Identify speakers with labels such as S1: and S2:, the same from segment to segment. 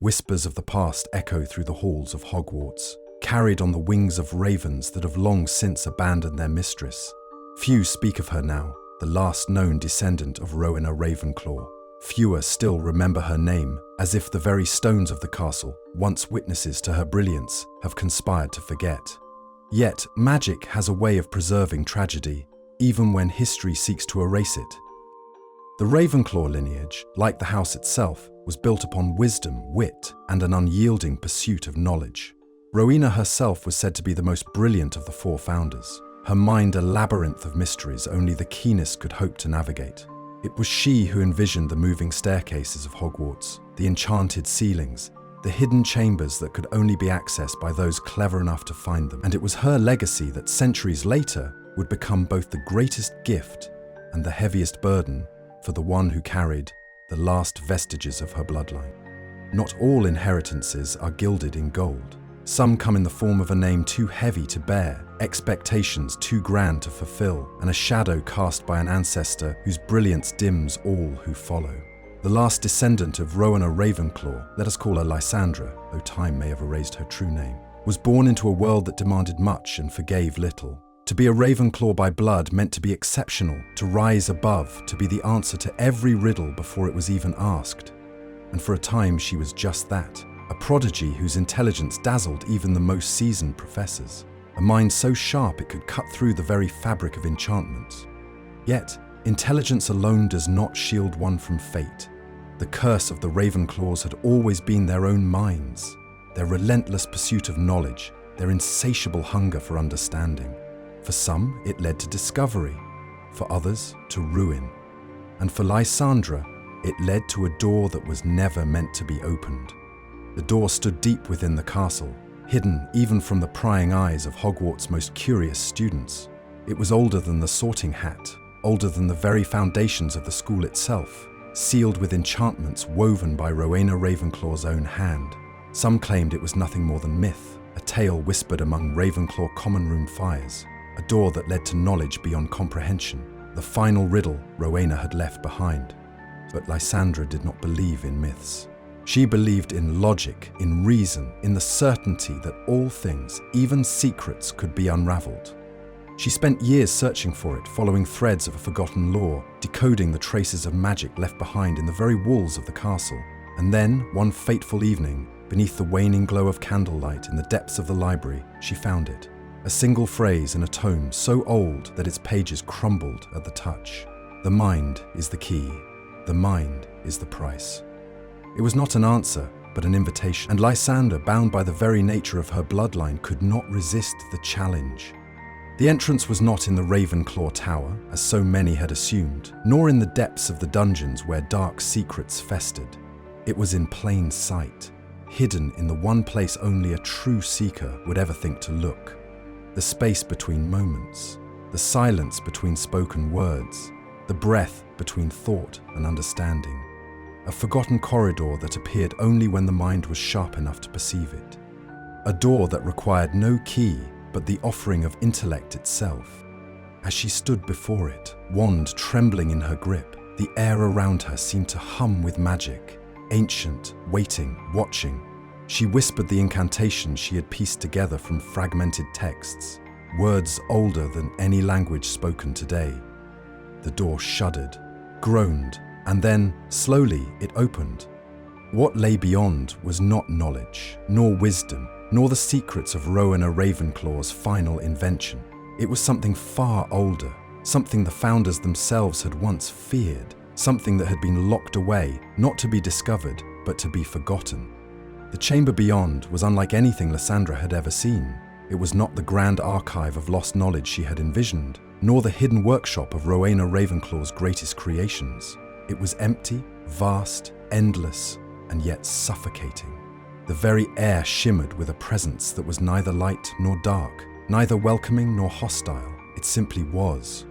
S1: Whispers of the past echo through the halls of Hogwarts, carried on the wings of ravens that have long since abandoned their mistress. Few speak of her now, the last known descendant of Rowena Ravenclaw. Fewer still remember her name, as if the very stones of the castle, once witnesses to her brilliance, have conspired to forget. Yet, magic has a way of preserving tragedy, even when history seeks to erase it. The Ravenclaw lineage, like the house itself, was built upon wisdom, wit, and an unyielding pursuit of knowledge. Rowena herself was said to be the most brilliant of the four founders, her mind a labyrinth of mysteries only the keenest could hope to navigate. It was she who envisioned the moving staircases of Hogwarts, the enchanted ceilings, the hidden chambers that could only be accessed by those clever enough to find them. And it was her legacy that centuries later would become both the greatest gift and the heaviest burden for the one who carried the last vestiges of her bloodline. Not all inheritances are gilded in gold. Some come in the form of a name too heavy to bear, expectations too grand to fulfill, and a shadow cast by an ancestor whose brilliance dims all who follow. The last descendant of Rowena Ravenclaw, let us call her Lysandra, though time may have erased her true name, was born into a world that demanded much and forgave little. To be a Ravenclaw by blood meant to be exceptional, to rise above, to be the answer to every riddle before it was even asked. And for a time she was just that, a prodigy whose intelligence dazzled even the most seasoned professors, a mind so sharp it could cut through the very fabric of enchantment. Yet, intelligence alone does not shield one from fate. The curse of the Ravenclaws had always been their own minds, their relentless pursuit of knowledge, their insatiable hunger for understanding. For some, it led to discovery, for others, to ruin. And for Lysandra, it led to a door that was never meant to be opened. The door stood deep within the castle, hidden even from the prying eyes of Hogwarts' most curious students. It was older than the Sorting Hat, older than the very foundations of the school itself, sealed with enchantments woven by Rowena Ravenclaw's own hand. Some claimed it was nothing more than myth, a tale whispered among Ravenclaw common room fires, a door that led to knowledge beyond comprehension, the final riddle Rowena had left behind. But Lysandra did not believe in myths. She believed in logic, in reason, in the certainty that all things, even secrets, could be unraveled. She spent years searching for it, following threads of a forgotten lore, decoding the traces of magic left behind in the very walls of the castle. And then, one fateful evening, beneath the waning glow of candlelight in the depths of the library, she found it. A single phrase in a tome so old that its pages crumbled at the touch. The mind is the key. The mind is the price. It was not an answer, but an invitation, and Lysandra, bound by the very nature of her bloodline, could not resist the challenge. The entrance was not in the Ravenclaw Tower, as so many had assumed, nor in the depths of the dungeons where dark secrets festered. It was in plain sight, hidden in the one place only a true seeker would ever think to look. The space between moments, the silence between spoken words, the breath between thought and understanding. A forgotten corridor that appeared only when the mind was sharp enough to perceive it. A door that required no key, but the offering of intellect itself. As she stood before it, wand trembling in her grip, the air around her seemed to hum with magic, ancient, waiting, watching. She whispered the incantations she had pieced together from fragmented texts, words older than any language spoken today. The door shuddered, groaned, and then, slowly, it opened. What lay beyond was not knowledge, nor wisdom, nor the secrets of Rowena Ravenclaw's final invention. It was something far older, something the founders themselves had once feared, something that had been locked away, not to be discovered, but to be forgotten. The chamber beyond was unlike anything Lysandra had ever seen. It was not the grand archive of lost knowledge she had envisioned, nor the hidden workshop of Rowena Ravenclaw's greatest creations. It was empty, vast, endless, and yet suffocating. The very air shimmered with a presence that was neither light nor dark, neither welcoming nor hostile. It simply was.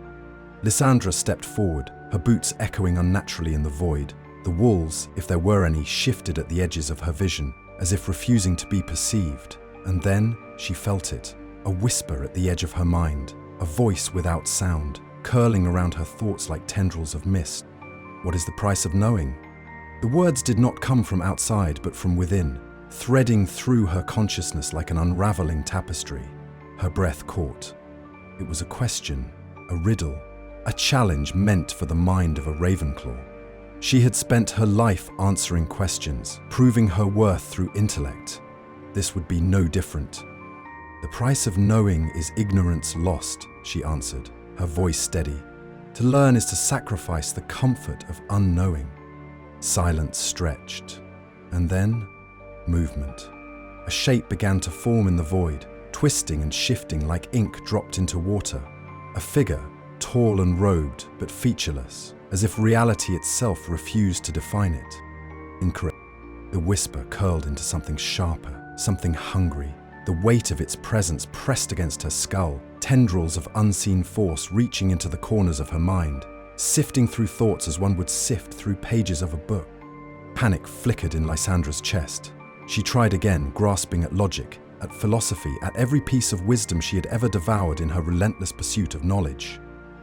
S1: Lysandra stepped forward, her boots echoing unnaturally in the void. The walls, if there were any, shifted at the edges of her vision, as if refusing to be perceived. And then she felt it, a whisper at the edge of her mind, a voice without sound, curling around her thoughts like tendrils of mist. What is the price of knowing? The words did not come from outside, but from within, threading through her consciousness like an unraveling tapestry. Her breath caught. It was a question, a riddle, a challenge meant for the mind of a Ravenclaw. She had spent her life answering questions, proving her worth through intellect. This would be no different. "The price of knowing is ignorance lost," she answered, her voice steady. "To learn is to sacrifice the comfort of unknowing." Silence stretched, and then movement. A shape began to form in the void, twisting and shifting like ink dropped into water. A figure, tall and robed, but featureless, as if reality itself refused to define it. Incorrect. The whisper curled into something sharper, something hungry. The weight of its presence pressed against her skull, tendrils of unseen force reaching into the corners of her mind, sifting through thoughts as one would sift through pages of a book. Panic flickered in Lysandra's chest. She tried again, grasping at logic, at philosophy, at every piece of wisdom she had ever devoured in her relentless pursuit of knowledge.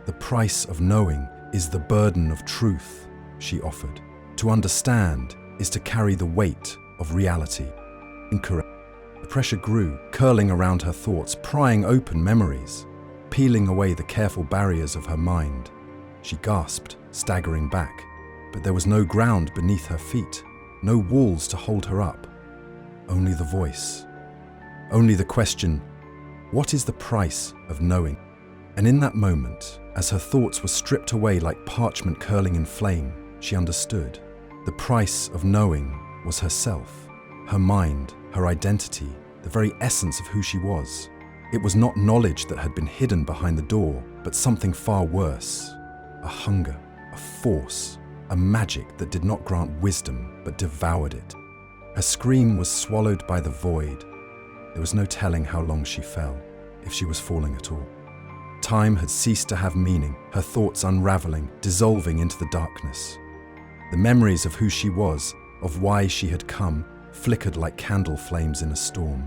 S1: "The price of knowing is the burden of truth," she offered. "To understand is to carry the weight of reality." Incorrect. The pressure grew, curling around her thoughts, prying open memories, peeling away the careful barriers of her mind. She gasped, staggering back, but there was no ground beneath her feet, no walls to hold her up. Only the voice. Only the question, what is the price of knowing? And in that moment, as her thoughts were stripped away like parchment curling in flame, she understood. The price of knowing was herself, her mind, her identity, the very essence of who she was. It was not knowledge that had been hidden behind the door, but something far worse. A hunger, a force, a magic that did not grant wisdom, but devoured it. Her scream was swallowed by the void. There was no telling how long she fell, if she was falling at all. Time had ceased to have meaning, her thoughts unraveling, dissolving into the darkness. The memories of who she was, of why she had come, flickered like candle flames in a storm.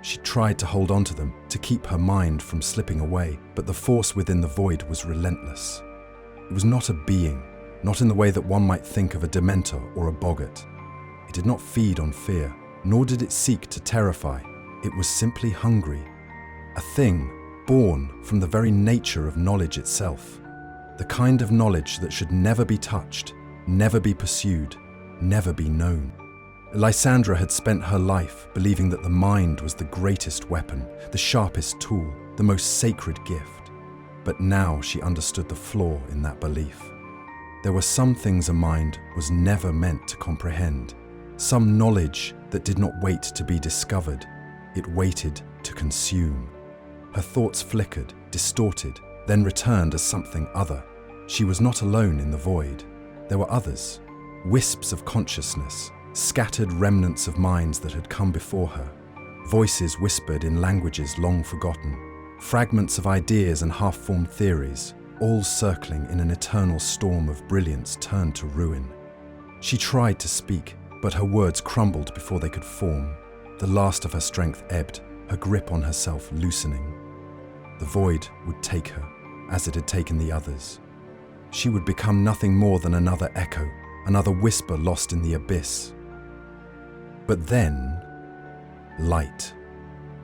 S1: She tried to hold on to them, to keep her mind from slipping away, but the force within the void was relentless. It was not a being, not in the way that one might think of a Dementor or a Boggart. It did not feed on fear, nor did it seek to terrify. It was simply hungry. A thing born from the very nature of knowledge itself. The kind of knowledge that should never be touched, never be pursued, never be known. Lysandra had spent her life believing that the mind was the greatest weapon, the sharpest tool, the most sacred gift. But now she understood the flaw in that belief. There were some things a mind was never meant to comprehend, some knowledge that did not wait to be discovered, it waited to consume. Her thoughts flickered, distorted, then returned as something other. She was not alone in the void. There were others, wisps of consciousness, scattered remnants of minds that had come before her, voices whispered in languages long forgotten, fragments of ideas and half-formed theories, all circling in an eternal storm of brilliance turned to ruin. She tried to speak, but her words crumbled before they could form. The last of her strength ebbed, her grip on herself loosening. The void would take her, as it had taken the others. She would become nothing more than another echo, another whisper lost in the abyss. But then, light.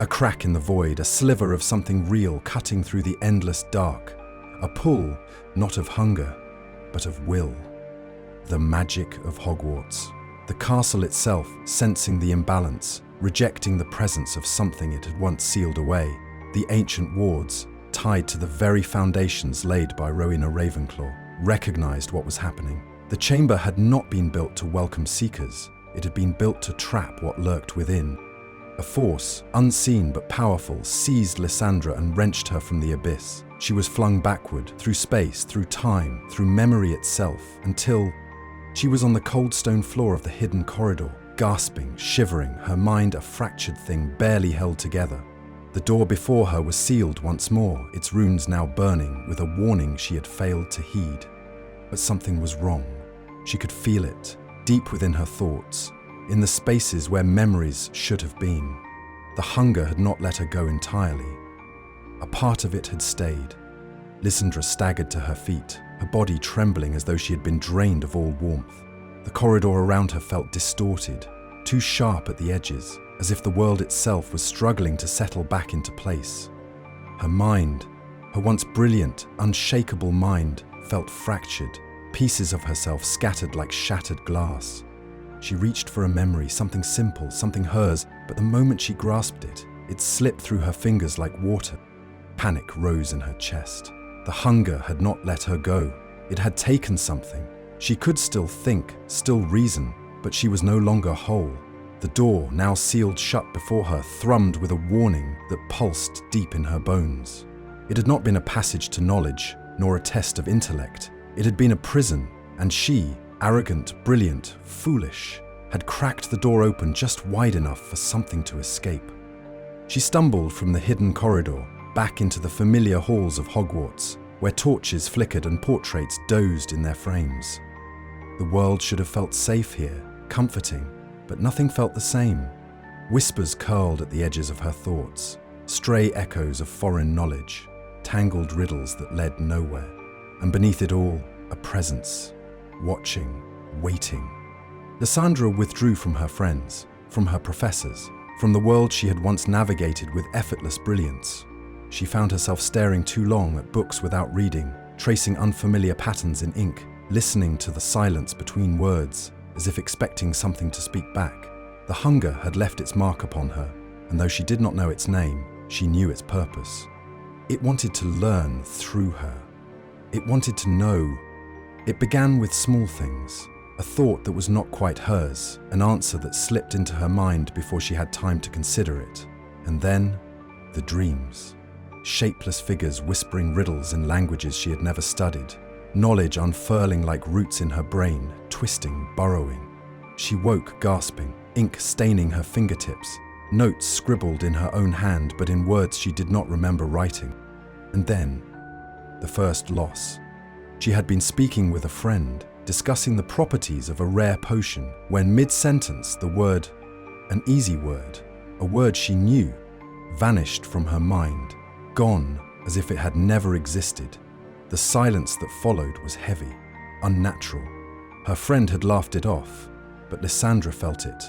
S1: A crack in the void, a sliver of something real cutting through the endless dark. A pull, not of hunger, but of will. The magic of Hogwarts. The castle itself, sensing the imbalance, rejecting the presence of something it had once sealed away. The ancient wards, tied to the very foundations laid by Rowena Ravenclaw, recognized what was happening. The chamber had not been built to welcome seekers. It had been built to trap what lurked within. A force, unseen but powerful, seized Lysandra and wrenched her from the abyss. She was flung backward, through space, through time, through memory itself, until she was on the cold stone floor of the hidden corridor, gasping, shivering, her mind a fractured thing barely held together. The door before her was sealed once more, its runes now burning, with a warning she had failed to heed. But something was wrong. She could feel it, deep within her thoughts, in the spaces where memories should have been. The hunger had not let her go entirely. A part of it had stayed. Lysandra staggered to her feet, her body trembling as though she had been drained of all warmth. The The corridor around her felt distorted, too sharp at the edges, as if the world itself was struggling to settle back into place. Her mind, her once brilliant, unshakable mind, felt fractured, pieces of herself scattered like shattered glass. She reached for a memory, something simple, something hers, but the moment she grasped it, it slipped through her fingers like water. Panic rose in her chest. The hunger had not let her go. It had taken something. She could still think, still reason, but she was no longer whole. The door, now sealed shut before her, thrummed with a warning that pulsed deep in her bones. It had not been a passage to knowledge, nor a test of intellect. It had been a prison, and she, arrogant, brilliant, foolish, had cracked the door open just wide enough for something to escape. She stumbled from the hidden corridor, back into the familiar halls of Hogwarts, where torches flickered and portraits dozed in their frames. The world should have felt safe here, comforting, but nothing felt the same. Whispers curled at the edges of her thoughts, stray echoes of foreign knowledge, tangled riddles that led nowhere, and beneath it all, a presence, watching, waiting. Lysandra withdrew from her friends, from her professors, from the world she had once navigated with effortless brilliance. She found herself staring too long at books without reading, tracing unfamiliar patterns in ink, listening to the silence between words, as if expecting something to speak back. The hunger had left its mark upon her, and though she did not know its name, she knew its purpose. It wanted to learn through her. It wanted to know. It began with small things, a thought that was not quite hers, an answer that slipped into her mind before she had time to consider it. And then, the dreams. Shapeless figures whispering riddles in languages she had never studied, knowledge unfurling like roots in her brain, twisting, burrowing. She woke gasping, ink staining her fingertips, notes scribbled in her own hand but in words she did not remember writing. And then, the first loss. She had been speaking with a friend, discussing the properties of a rare potion, when mid-sentence the word, an easy word, a word she knew, vanished from her mind, gone as if it had never existed. The silence that followed was heavy, unnatural. Her friend had laughed it off, but Lysandra felt it,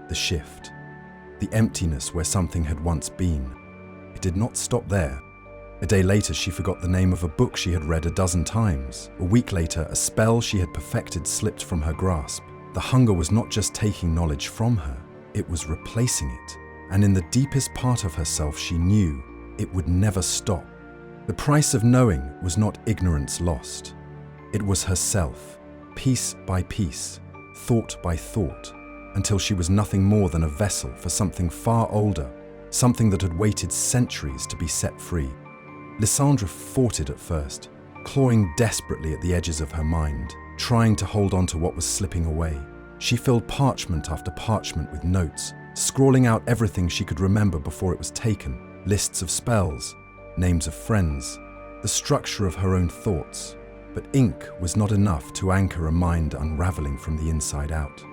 S1: the shift, the emptiness where something had once been. It did not stop there. A day later, she forgot the name of a book she had read a dozen times. A week later, a spell she had perfected slipped from her grasp. The hunger was not just taking knowledge from her, it was replacing it. And in the deepest part of herself, she knew it would never stop. The price of knowing was not ignorance lost. It was herself, piece by piece, thought by thought, until she was nothing more than a vessel for something far older, something that had waited centuries to be set free. Lysandra fought it at first, clawing desperately at the edges of her mind, trying to hold on to what was slipping away. She filled parchment after parchment with notes, scrawling out everything she could remember before it was taken, lists of spells, names of friends, the structure of her own thoughts. But ink was not enough to anchor a mind unraveling from the inside out.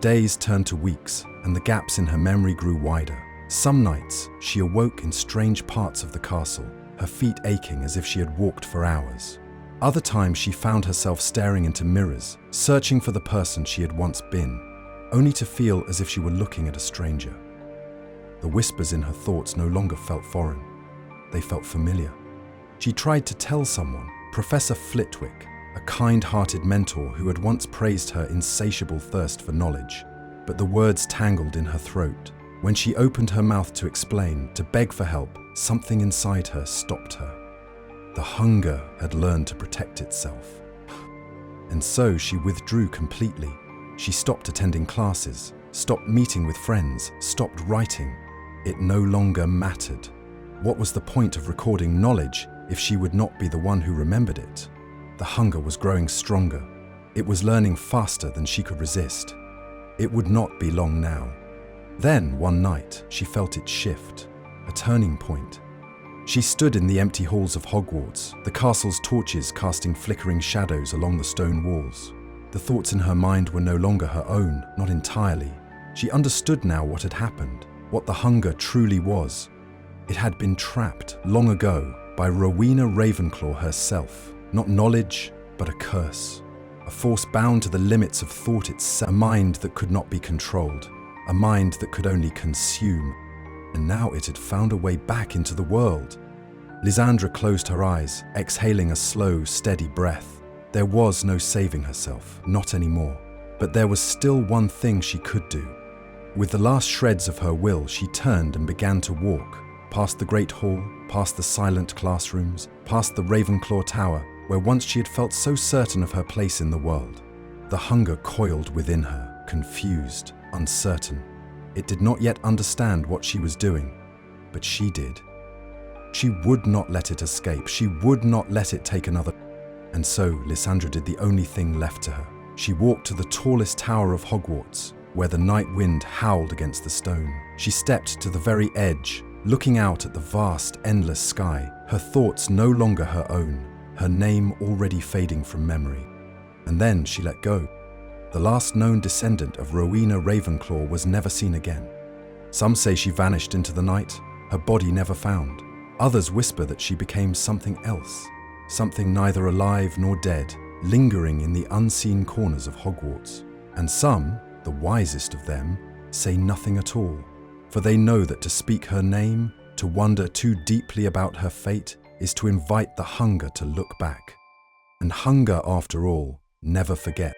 S1: Days turned to weeks, and the gaps in her memory grew wider. Some nights, she awoke in strange parts of the castle, her feet aching as if she had walked for hours. Other times, she found herself staring into mirrors, searching for the person she had once been, only to feel as if she were looking at a stranger. The whispers in her thoughts no longer felt foreign. They felt familiar. She tried to tell someone, Professor Flitwick, a kind-hearted mentor who had once praised her insatiable thirst for knowledge, but the words tangled in her throat. When she opened her mouth to explain, to beg for help, something inside her stopped her. The hunger had learned to protect itself. And so she withdrew completely. She stopped attending classes, stopped meeting with friends, stopped writing. It no longer mattered. What was the point of recording knowledge if she would not be the one who remembered it? The hunger was growing stronger. It was learning faster than she could resist. It would not be long now. Then, one night, she felt it shift, a turning point. She stood in the empty halls of Hogwarts, the castle's torches casting flickering shadows along the stone walls. The thoughts in her mind were no longer her own, not entirely. She understood now what had happened, what the hunger truly was. It had been trapped, long ago, by Rowena Ravenclaw herself. Not knowledge, but a curse. a force bound to the limits of thought itself, a mind that could not be controlled, a mind that could only consume. And now it had found a way back into the world. Lysandra closed her eyes, exhaling a slow, steady breath. There was no saving herself, not anymore. But there was still one thing she could do. With the last shreds of her will, she turned and began to walk, past the great hall, past the silent classrooms, past the Ravenclaw Tower, where once she had felt so certain of her place in the world. The hunger coiled within her, confused, uncertain. It did not yet understand what she was doing, but she did. She would not let it escape. She would not let it take another. And so Lysandra did the only thing left to her. She walked to the tallest tower of Hogwarts, where the night wind howled against the stone. She stepped to the very edge, looking out at the vast, endless sky, her thoughts no longer her own, her name already fading from memory. And then she let go. The last known descendant of Rowena Ravenclaw was never seen again. Some say she vanished into the night, her body never found. Others whisper that she became something else, something neither alive nor dead, lingering in the unseen corners of Hogwarts. And some, the wisest of them, say nothing at all, for they know that to speak her name, to wonder too deeply about her fate, is to invite the hunger to look back. And hunger, after all, never forgets.